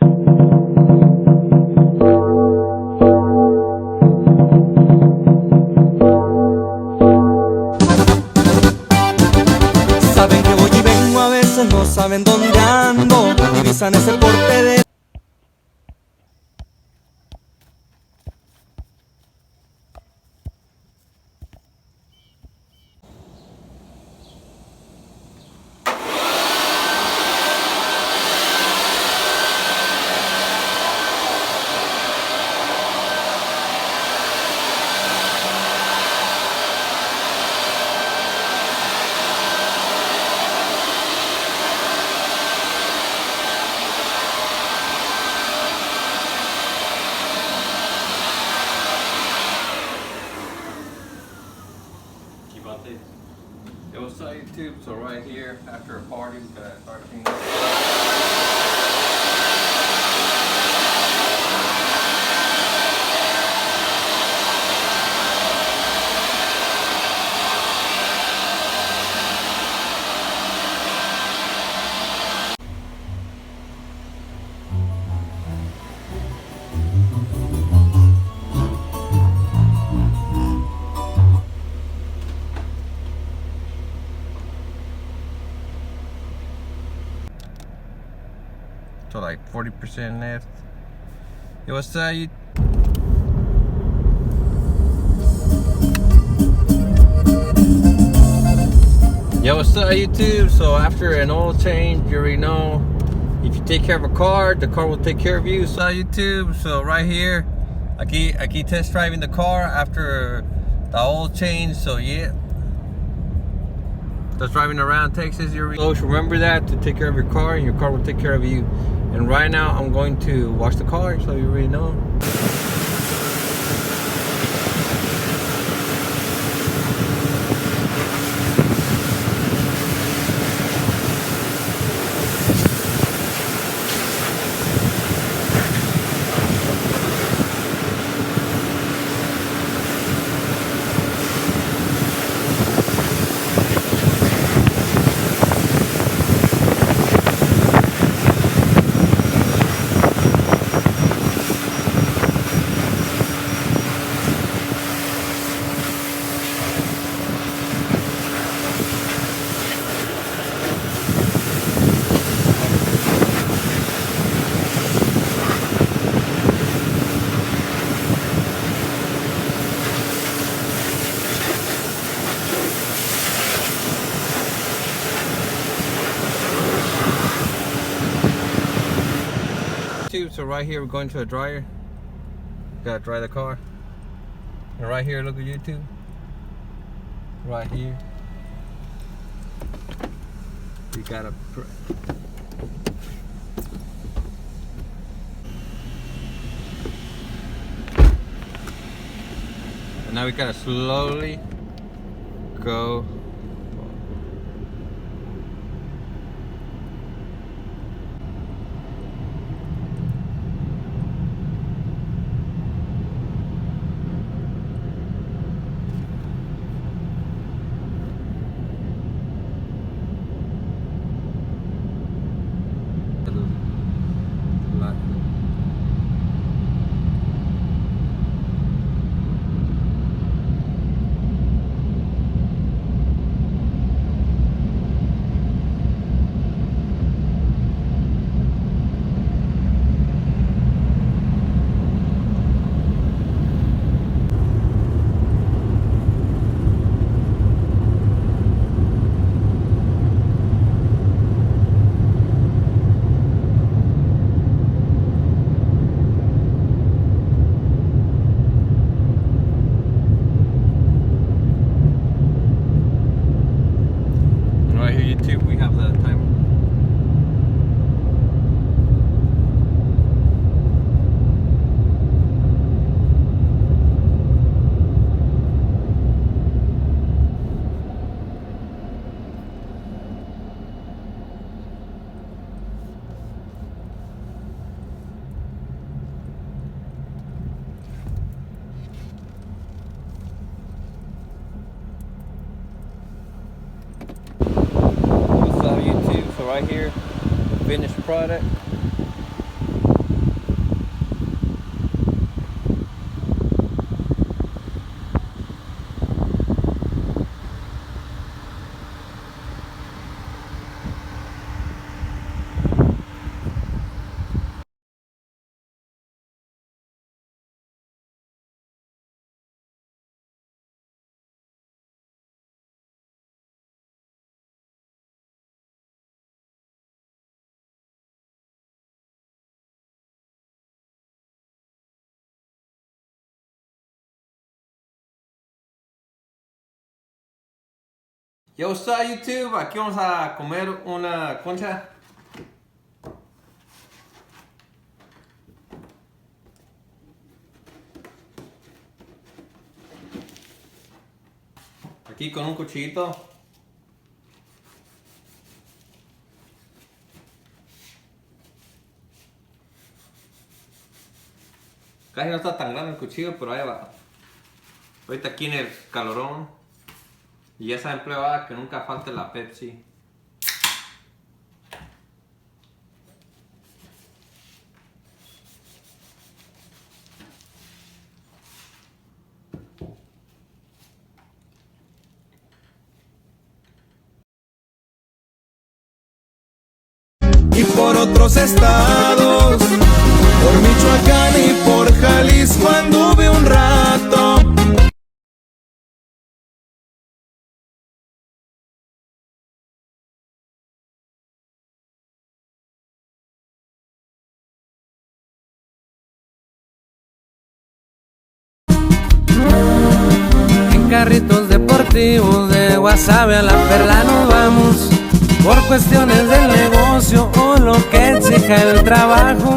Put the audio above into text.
Saben que voy y vengo, a veces no saben dónde ando, divisan ese porte de... It was YouTube, so right here after a party we got everything. So like 40% left. Yo, what's up, you? Yo, what's up, YouTube? So after an oil change, you already know, if you take care of a car, the car will take care of you. So YouTube, so right here, aquí test driving the car after the oil change. So yeah, just driving around Texas. So remember that, to take care of your car, and your car will take care of you. And right now I'm going to wash the car, so you already know. So right here we're going to a dryer. Gotta dry the car. And right here, look at YouTube. Right here, we gotta and now we gotta slowly go. Right here, the finished product. Yo, what's up, YouTube? Aquí vamos a comer una concha. Aquí con un cuchillito. Casi no está tan grande el cuchillo, pero ahí va. Ahorita aquí en el calorón. Y ya saben, prueba que nunca falte la Pepsi. Y por otros estados, por Michoacán y por Jalisco anduve un rato. En carritos deportivos de Guasave a la Perla nos vamos por cuestiones del negocio o lo que exija el trabajo.